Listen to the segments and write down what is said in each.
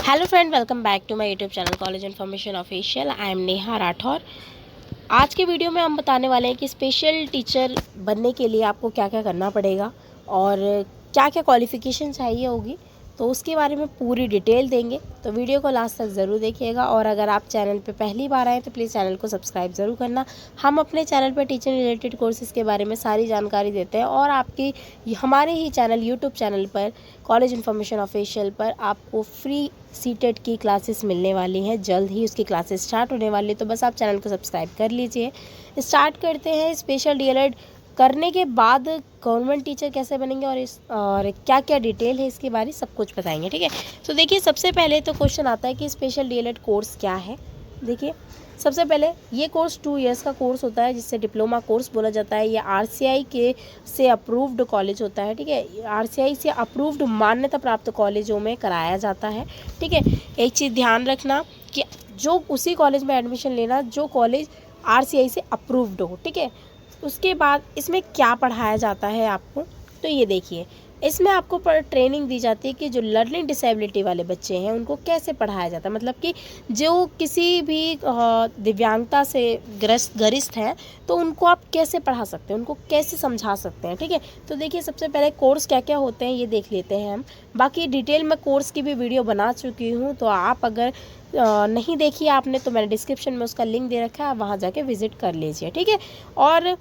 Hello friend, welcome back to my YouTube channel college information official. I am Neha Rathore. आज के video में हम बताने वाले हैं कि स्पेशल टीचर बनने के लिए आपको क्या क्या करना पड़ेगा और क्या क्या क्वालिफ़िकेशन चाहिए होगी, तो उसके बारे में पूरी डिटेल देंगे। तो वीडियो को लास्ट तक ज़रूर देखिएगा और अगर आप चैनल पे पहली बार आए तो प्लीज़ चैनल को सब्सक्राइब ज़रूर करना। हम अपने चैनल पर टीचर रिलेटेड कोर्सेज़ के बारे में सारी जानकारी देते हैं और आपकी हमारे ही चैनल यूट्यूब चैनल पर कॉलेज इन्फॉर्मेशन ऑफिशियल पर आपको फ्री सीटेट की क्लासेस मिलने वाली हैं। जल्द ही उसकी क्लासेस स्टार्ट होने वाली है, तो बस आप चैनल को सब्सक्राइब कर लीजिए। स्टार्ट करते हैं। स्पेशल डीएलएड करने के बाद गवर्नमेंट टीचर कैसे बनेंगे और क्या क्या डिटेल है इसके बारे में सब कुछ बताएंगे, ठीक है। तो देखिए, सबसे पहले तो क्वेश्चन आता है कि स्पेशल डीएलएड कोर्स क्या है। देखिए, सबसे पहले ये कोर्स 2 इयर्स का कोर्स होता है जिससे डिप्लोमा कोर्स बोला जाता है। ये आरसीआई के से अप्रूव्ड कॉलेज होता है, ठीक है। आरसीआई से अप्रूव्ड मान्यता प्राप्त कॉलेजों में कराया जाता है, ठीक है। एक चीज़ ध्यान रखना कि जो उसी कॉलेज में एडमिशन लेना जो कॉलेज आरसीआई से अप्रूव्ड हो, ठीक है। उसके बाद इसमें क्या पढ़ाया जाता है आपको, तो ये देखिए, इसमें आपको ट्रेनिंग दी जाती है कि जो लर्निंग डिसेबिलिटी वाले बच्चे हैं उनको कैसे पढ़ाया जाता है। मतलब कि जो किसी भी दिव्यांगता से ग्रस्त हैं तो उनको आप कैसे पढ़ा सकते हैं, उनको कैसे समझा सकते हैं, ठीक है। तो देखिए, सबसे पहले कोर्स क्या क्या होते हैं ये देख लेते हैं हम। बाकी डिटेल में कोर्स की भी वीडियो बना चुकी हूँ, तो आप अगर नहीं देखी आपने तो मैंने डिस्क्रिप्शन में उसका लिंक दे रखा है, आप वहाँ जाके विजिट कर लीजिए, ठीक है। और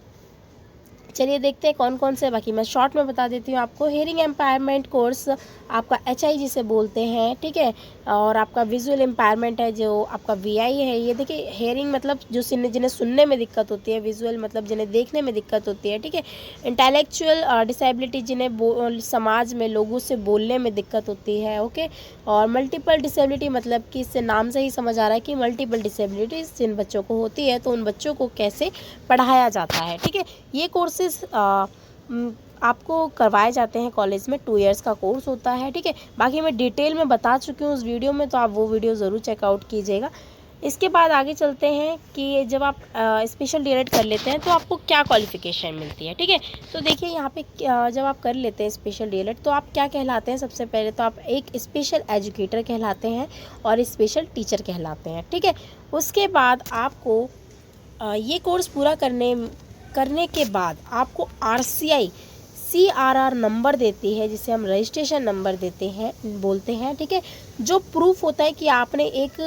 चलिए देखते हैं कौन कौन से, बाकी मैं शॉर्ट में बता देती हूँ आपको। हेयरिंग एम्पायरमेंट कोर्स आपका HI जिसे बोलते हैं, ठीक है। और आपका विजुअल एम्पायरमेंट है जो आपका VI है। ये देखिए, हेयरिंग मतलब जो जिन्हें सुनने में दिक्कत होती है, विजुअल मतलब जिन्हें देखने में दिक्कत होती है, ठीक है। इंटेलेक्चुअल डिसेबिलिटी जिन्हें समाज में लोगों से बोलने में दिक्कत होती है, ओके। और मल्टीपल डिसेबिलिटी मतलब कि इससे नाम से ही समझ आ रहा है कि मल्टीपल डिसेबिलिटीज़ जिन बच्चों को होती है तो उन बच्चों को कैसे पढ़ाया जाता है, ठीक है। ये कोर्सेज आपको करवाए जाते हैं कॉलेज में। 2 इयर्स का कोर्स होता है, ठीक है। बाकी मैं डिटेल में बता चुकी हूँ उस वीडियो में, तो आप वो वीडियो ज़रूर चेकआउट कीजिएगा। इसके बाद आगे चलते हैं कि जब आप स्पेशल डीएलएड कर लेते हैं तो आपको क्या क्वालिफ़िकेशन मिलती है, ठीक है। तो देखिए, यहाँ पे जब आप कर लेते हैं स्पेशल डीएलएड तो आप क्या कहलाते हैं। सबसे पहले तो आप एक स्पेशल एजुकेटर कहलाते हैं और स्पेशल टीचर कहलाते हैं, ठीक है। उसके बाद आपको ये कोर्स पूरा करने के बाद आपको RCI CRR नंबर देती है, जिसे हम रजिस्ट्रेशन नंबर बोलते हैं, ठीक है। जो प्रूफ होता है कि आपने एक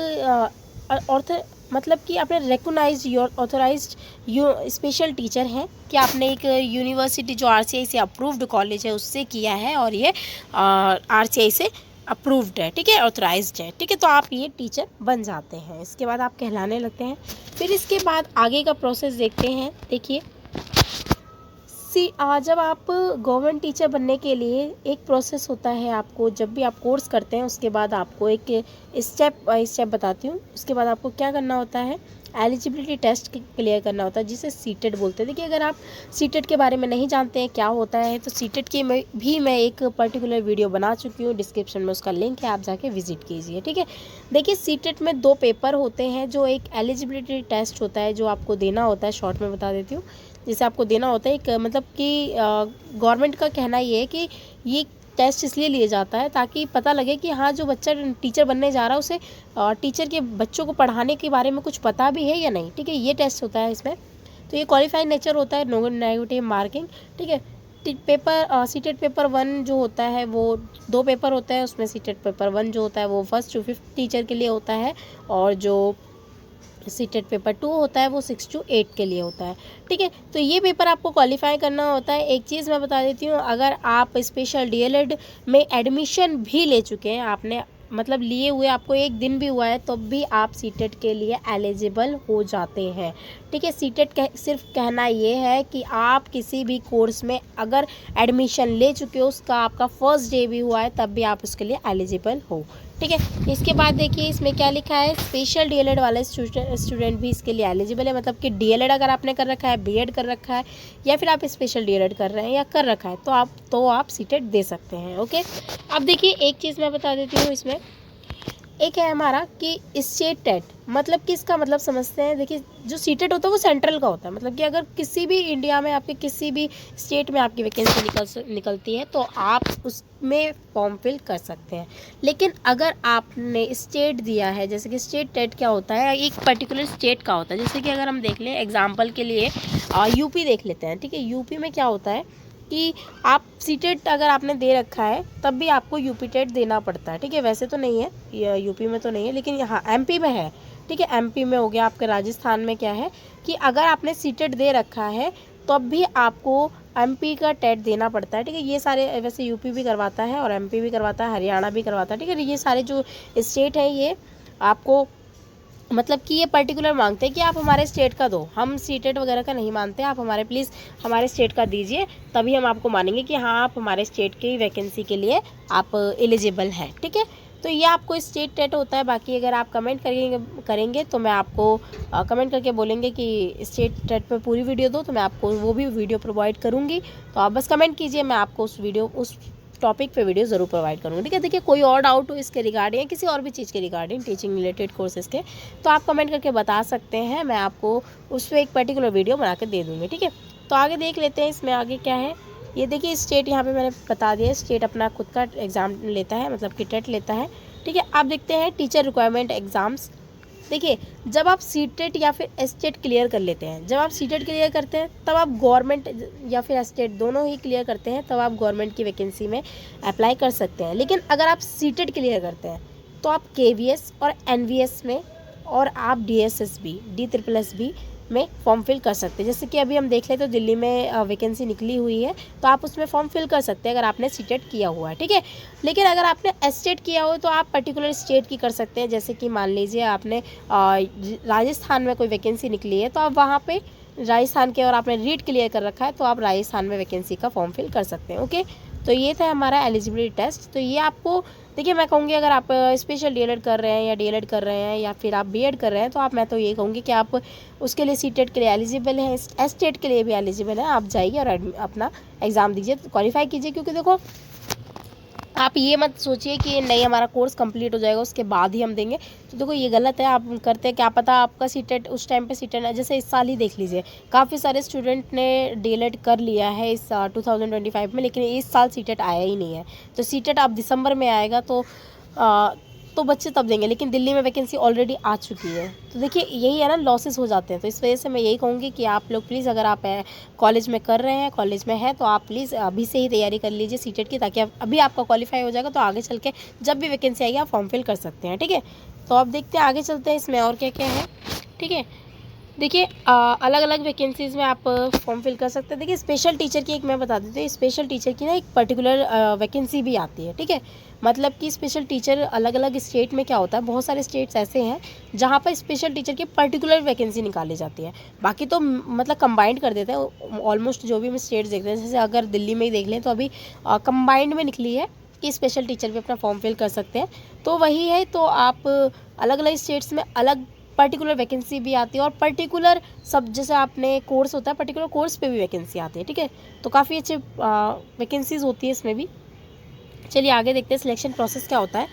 मतलब कि आपने recognised your authorised special teacher हैं, कि आपने एक यूनिवर्सिटी जो RCI से अप्रूव्ड कॉलेज है उससे किया है और ये RCI से अप्रूव्ड है, ठीक है, ऑथराइज्ड है, ठीक है। तो आप ये टीचर बन जाते हैं। इसके बाद आप कहलाने लगते हैं। फिर इसके बाद आगे का प्रोसेस देखते हैं। देखिए, जब आप गवर्नमेंट टीचर बनने के लिए एक प्रोसेस होता है। आपको जब भी आप कोर्स करते हैं उसके बाद आपको एक स्टेप बाय स्टेप बताती हूँ। उसके बाद आपको क्या करना होता है, एलिजिबिलिटी टेस्ट क्लियर करना होता है जिसे सीटेट बोलते हैं। देखिए, अगर आप सीटेट के बारे में नहीं जानते हैं क्या होता है तो सीटेट की मैं एक पर्टिकुलर वीडियो बना चुकी हूँ, डिस्क्रिप्शन में उसका लिंक है, आप जाके विजिट कीजिए, ठीक है। देखिए, सीटेट में 2 पेपर होते हैं। जो एक एलिजिबिलिटी टेस्ट होता है जो आपको देना होता है, शॉर्ट में बता देती हूँ, जिसे आपको देना होता है। एक मतलब कि गवर्नमेंट का कहना ये है कि ये टेस्ट इसलिए लिया जाता है ताकि पता लगे कि हाँ, जो बच्चा टीचर बनने जा रहा है उसे टीचर के बच्चों को पढ़ाने के बारे में कुछ पता भी है या नहीं, ठीक है। ये टेस्ट होता है इसमें। तो ये क्वालिफाइंग नेचर होता है, नो नेगेटिव मार्किंग, ठीक है। सीटेट पेपर 1 जो होता है वो 2 पेपर होता है। उसमें सीटेट पेपर 1 जो होता है वो 1st to 5th टीचर के लिए होता है और जो सीटेट पेपर 2 होता है वो 6 to 8 के लिए होता है, ठीक है। तो ये पेपर आपको क्वालिफाई करना होता है। एक चीज़ मैं बता देती हूँ, अगर आप स्पेशल डीएलएड में एडमिशन भी ले चुके हैं, आपने मतलब लिए हुए आपको 1 दिन भी हुआ है, तो भी आप सीटेट के लिए एलिजिबल हो जाते हैं, ठीक है। सीटेट सिर्फ कहना ये है कि आप किसी भी कोर्स में अगर एडमिशन ले चुके हो, उसका आपका फर्स्ट डे भी हुआ है, तब भी आप उसके लिए एलिजिबल हो, ठीक है। इसके बाद देखिए, इसमें क्या लिखा है, स्पेशल डीएलएड वाले स्टूडेंट भी इसके लिए एलिजिबल है। मतलब कि डीएलएड अगर आपने कर रखा है, बीएड कर रखा है, या फिर आप स्पेशल डीएलएड कर रहे हैं या कर रखा है, तो आप सीटेट दे सकते हैं, ओके। अब देखिए, एक चीज़ मैं बता देती हूँ इसमें एक है हमारा कि स्टेट टेट, मतलब कि इसका मतलब समझते हैं। देखिए जो सीटेट होता है वो सेंट्रल का होता है, मतलब कि अगर किसी भी इंडिया में आपके किसी भी स्टेट में आपकी वैकेंसी निकलती है तो आप उसमें फॉर्म फिल कर सकते हैं। लेकिन अगर आपने स्टेट दिया है, जैसे कि स्टेट टेट क्या होता है, एक पर्टिकुलर स्टेट का होता है। जैसे कि अगर हम देख लें एग्जाम्पल के लिए यूपी देख लेते हैं, ठीक है। यूपी में क्या होता है कि आप सीटेट अगर आपने दे रखा है तब भी आपको यूपी टेट देना पड़ता है, ठीक है। वैसे तो नहीं है, यूपी में तो नहीं है, लेकिन यहाँ एमपी में है, ठीक है। एमपी में हो गया, आपके राजस्थान में क्या है कि अगर आपने सीटेट दे रखा है तब भी आपको एमपी का टेट देना पड़ता है, ठीक है। ये सारे वैसे यूपी भी करवाता है और एमपी भी करवाता है, हरियाणा भी करवाता है, ठीक है। ये सारे जो स्टेट हैं ये आपको मतलब कि ये पर्टिकुलर मांगते हैं कि आप हमारे स्टेट का दो, हम सीटेट वगैरह का नहीं मानते, आप हमारे प्लीज़ हमारे स्टेट का दीजिए, तभी हम आपको मानेंगे कि हाँ आप हमारे स्टेट की वैकेंसी के लिए आप एलिजिबल हैं, ठीक है। तो ये आपको स्टेट टेट होता है। बाकी अगर आप कमेंट करेंगे तो मैं आपको कमेंट करके बोलेंगे कि स्टेट टेट पे पूरी वीडियो दो, तो मैं आपको वो भी वीडियो प्रोवाइड करूँगी। तो आप बस कमेंट कीजिए, मैं आपको उस टॉपिक पे वीडियो ज़रूर प्रोवाइड करूँगी, ठीक है। देखिए कोई और डाउट हो इसके रिगार्डिंग या किसी और भी चीज़ के रिगार्डिंग टीचिंग रिलेटेड कोर्सेज के, तो आप कमेंट करके बता सकते हैं, मैं आपको उस पर एक पर्टिकुलर वीडियो बना के दे दूँगी, ठीक है। तो आगे देख लेते हैं इसमें आगे क्या है। ये देखिए स्टेट यहाँ पे मैंने बता दिया, स्टेट अपना खुद का एग्ज़ाम लेता है, मतलब कि टेट लेता है, ठीक है। आप देखते हैं टीचर रिक्वायरमेंट एग्ज़ाम्स। देखिए जब आप सीटेट या फिर एस्टेट क्लियर कर लेते हैं, जब आप सीटेट क्लियर करते हैं तब आप गवर्नमेंट या फिर एस्टेट दोनों ही क्लियर करते हैं, तब आप गवर्नमेंट की वैकेंसी में अप्लाई कर सकते हैं। लेकिन अगर आप सीटेट क्लियर करते हैं तो आप केवीएस और एनवीएस में और आप डीएसएसबी DSSB में फॉर्म फिल कर सकते हैं। जैसे कि अभी हम देख लें तो दिल्ली में वैकेंसी निकली हुई है, तो आप उसमें फॉर्म फिल कर सकते हैं अगर आपने सीटेट किया हुआ है, ठीक है। लेकिन अगर आपने एस्टेट किया हो तो आप पर्टिकुलर स्टेट की कर सकते हैं। जैसे कि मान लीजिए आपने राजस्थान में कोई वैकेंसी निकली है तो आप वहाँ पे राजस्थान के और आपने रीट क्लियर कर रखा है तो आप राजस्थान में वैकेंसी का फॉर्म फिल कर सकते हैं, ओके। तो ये था हमारा एलिजिबिलिटी टेस्ट। तो ये आपको देखिए मैं कहूँगी अगर आप स्पेशल डीएलएड कर रहे हैं या डीएलएड कर रहे हैं या फिर आप बीएड कर रहे हैं तो मैं तो ये कहूँगी कि आप उसके लिए सीटेट के लिए एलिजिबल हैं, एस्टेट के लिए भी एलिजिबल हैं। आप जाइए और अपना एग्ज़ाम दीजिए, क्वालिफाई कीजिए। क्योंकि देखो आप ये मत सोचिए कि नहीं हमारा कोर्स कंप्लीट हो जाएगा उसके बाद ही हम देंगे, तो देखो ये गलत है। आप करते हैं क्या पता आपका सीटेट उस टाइम पे सीटेट, जैसे इस साल ही देख लीजिए काफ़ी सारे स्टूडेंट ने डीएलएड कर लिया है इस 2025 में, लेकिन इस साल सीटेट आया ही नहीं है। तो सीटेट अब दिसंबर में आएगा तो बच्चे तब देंगे, लेकिन दिल्ली में वैकेंसी ऑलरेडी आ चुकी है। तो देखिए यही है ना, लॉसेस हो जाते हैं। तो इस वजह से मैं यही कहूँगी कि आप लोग प्लीज़ अगर आप कॉलेज में कर रहे हैं, कॉलेज में है, तो आप प्लीज़ अभी से ही तैयारी कर लीजिए सीटेट की, ताकि अभी आपका क्वालिफाई हो जाएगा तो आगे चल के जब भी वैकेंसी आएगी आप फॉर्म फिल कर सकते हैं, ठीक है। तो अब देखते हैं आगे चलते हैं इसमें और क्या क्या है, ठीक है। देखिए अलग अलग वैकेंसीज़ में आप फॉर्म फिल कर सकते हैं। देखिए स्पेशल टीचर की एक मैं बता देती हूँ, स्पेशल टीचर की ना एक पर्टिकुलर वैकेंसी भी आती है, ठीक है। मतलब कि स्पेशल टीचर अलग अलग स्टेट में क्या होता है, बहुत सारे स्टेट्स ऐसे हैं जहाँ पर स्पेशल टीचर की पर्टिकुलर वैकेंसी निकाली जाती है। बाकी तो मतलब कंबाइंड कर देते हैं ऑलमोस्ट जो भी हम स्टेट्स देख रहे हैं। जैसे अगर दिल्ली में ही देख लें तो अभी कंबाइंड में निकली है कि स्पेशल टीचर भी अपना फॉर्म फिल कर सकते हैं। तो वही है, तो आप अलग अलग स्टेट्स में अलग पर्टिकुलर वैकेंसी भी आती है और पर्टिकुलर सब जैसे आपने कोर्स होता है पर्टिकुलर कोर्स पे भी वैकेंसी आती है, ठीक है। तो काफ़ी अच्छे वैकेंसीज़ होती है इसमें भी। चलिए आगे देखते हैं सिलेक्शन प्रोसेस क्या होता है।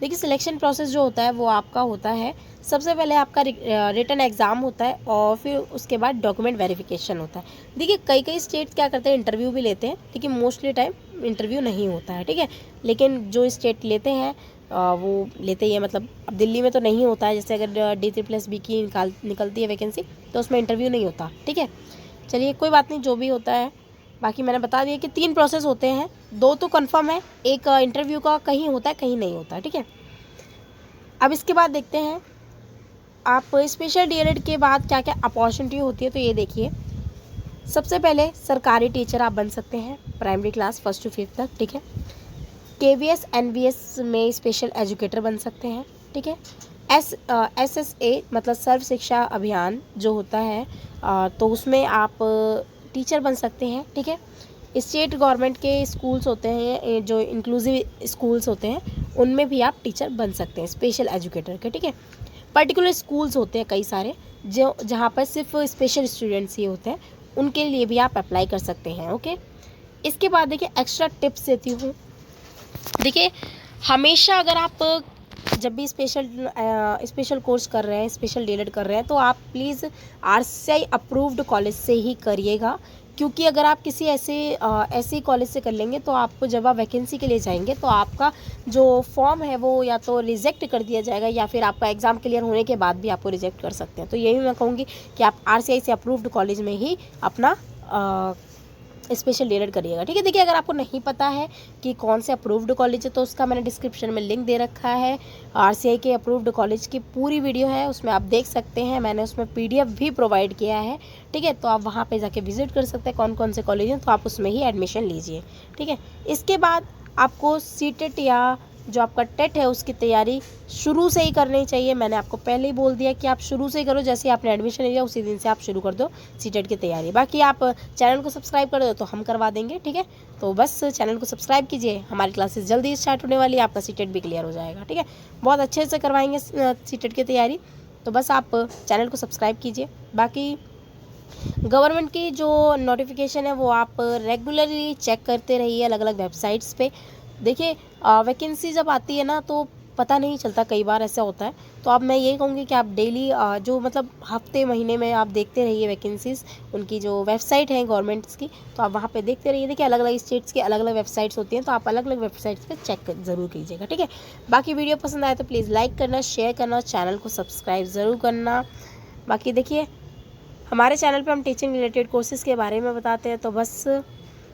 देखिए सिलेक्शन प्रोसेस जो होता है वो आपका होता है, सबसे पहले आपका रिटन एग्ज़ाम होता है और फिर उसके बाद डॉक्यूमेंट वेरिफिकेशन होता है। देखिए कई स्टेट क्या करते हैं इंटरव्यू भी लेते हैं, लेकिन मोस्टली टाइम इंटरव्यू नहीं होता है, ठीक है। लेकिन जो स्टेट लेते हैं वो लेते ही है, मतलब अब दिल्ली में तो नहीं होता है। जैसे अगर DSSB की निकलती है वैकेंसी तो उसमें इंटरव्यू नहीं होता, ठीक है। चलिए कोई बात नहीं, जो भी होता है। बाकी मैंने बता दिया कि 3 प्रोसेस होते हैं, 2 तो कंफर्म है, एक इंटरव्यू का कहीं होता है कहीं नहीं होता है, ठीक है। अब इसके बाद देखते हैं आप स्पेशल डीएलएड के बाद क्या क्या अपॉर्चुनिटी होती है। तो ये देखिए सबसे पहले सरकारी टीचर आप बन सकते हैं प्राइमरी क्लास 1 से 5 तक, ठीक है। केवीएस एनवीएस में स्पेशल एजुकेटर बन सकते हैं, ठीक है। SSA मतलब सर्व शिक्षा अभियान जो होता है तो उसमें आप टीचर बन सकते हैं, ठीक है। स्टेट गवर्नमेंट के स्कूल्स होते हैं जो इंक्लूसिव स्कूल्स होते हैं उनमें भी आप टीचर बन सकते हैं स्पेशल एजुकेटर के, ठीक है। पर्टिकुलर स्कूल्स होते हैं कई सारे जो जहाँ पर सिर्फ स्पेशल स्टूडेंट्स ही होते हैं, उनके लिए भी आप अप्लाई कर सकते हैं, ओके। इसके बाद देखिए एक्स्ट्रा टिप्स देती हूँ। देखिए हमेशा अगर आप जब भी स्पेशल कोर्स कर रहे हैं, स्पेशल डीएलएड कर रहे हैं, तो आप प्लीज़ आरसीआई अप्रूव्ड कॉलेज से ही करिएगा। क्योंकि अगर आप किसी ऐसे कॉलेज से कर लेंगे तो आपको जब आप वैकेंसी के लिए जाएंगे तो आपका जो फॉर्म है वो या तो रिजेक्ट कर दिया जाएगा या फिर आपका एग्ज़ाम क्लियर होने के बाद भी आपको रिजेक्ट कर सकते हैं। तो यही मैं कहूँगी कि आप आरसीआई से अप्रूव्ड कॉलेज में ही अपना स्पेशल डीएलएड करिएगा। ठीक है, देखिए अगर आपको नहीं पता है कि कौन से अप्रूव्ड कॉलेज है तो उसका मैंने डिस्क्रिप्शन में लिंक दे रखा है। आरसीआई के अप्रूव्ड कॉलेज की पूरी वीडियो है, उसमें आप देख सकते हैं। मैंने उसमें पीडीएफ भी प्रोवाइड किया है। ठीक है, तो आप वहाँ पे जाके विजिट कर सकते हैं कौन कौन से कॉलेज हैं, तो आप उसमें ही एडमिशन लीजिए। ठीक है, इसके बाद आपको सीटेट या जो आपका टेट है उसकी तैयारी शुरू से ही करनी चाहिए। मैंने आपको पहले ही बोल दिया कि आप शुरू से ही करो, जैसे आपने एडमिशन लिया उसी दिन से आप शुरू कर दो सीटेट की तैयारी। बाकी आप चैनल को सब्सक्राइब कर दो तो हम करवा देंगे। ठीक है, तो बस चैनल को सब्सक्राइब कीजिए, हमारी क्लासेस जल्दी स्टार्ट होने वाली है, आपका सीटेट भी क्लियर हो जाएगा। ठीक है, बहुत अच्छे से करवाएंगे सीटेट की तैयारी, तो बस आप चैनल को सब्सक्राइब कीजिए। बाकी गवर्नमेंट की जो नोटिफिकेशन है वो आप रेगुलरली चेक करते रहिए अलग अलग वेबसाइट्स पे। देखिए वैकेंसी जब आती है ना तो पता नहीं चलता, कई बार ऐसा होता है। तो अब मैं यही कहूँगी कि आप डेली जो मतलब हफ्ते महीने में आप देखते रहिए वैकेंसीज़, उनकी जो वेबसाइट है गवर्नमेंट्स की, तो आप वहाँ पे देखते रहिए। देखिए अलग अलग स्टेट्स की अलग अलग वेबसाइट्स होती हैं, तो आप अलग अलग वेबसाइट्स पे चेक ज़रूर कीजिएगा। ठीक है, बाकी वीडियो पसंद आए तो प्लीज़ लाइक करना, शेयर करना, चैनल को सब्सक्राइब ज़रूर करना। बाकी देखिए हमारे चैनल पे हम टीचिंग रिलेटेड कोर्सेज़ के बारे में बताते हैं, तो बस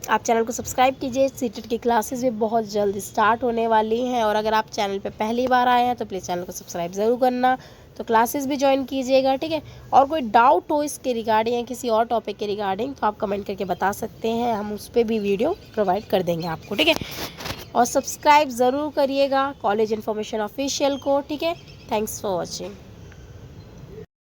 आप चैनल को सब्सक्राइब कीजिए। सीटेट की क्लासेस भी बहुत जल्द स्टार्ट होने वाली हैं, और अगर आप चैनल पे पहली बार आए हैं तो प्लीज़ चैनल को सब्सक्राइब ज़रूर करना, तो क्लासेस भी ज्वाइन कीजिएगा। ठीक है, और कोई डाउट हो इसके रिगार्डिंग या किसी और टॉपिक के रिगार्डिंग तो आप कमेंट करके बता सकते हैं, हम उस पर भी वीडियो प्रोवाइड कर देंगे आपको। ठीक है, और सब्सक्राइब ज़रूर करिएगा कॉलेज इन्फॉर्मेशन ऑफिशियल को। ठीक है, थैंक्स फॉर वॉचिंग।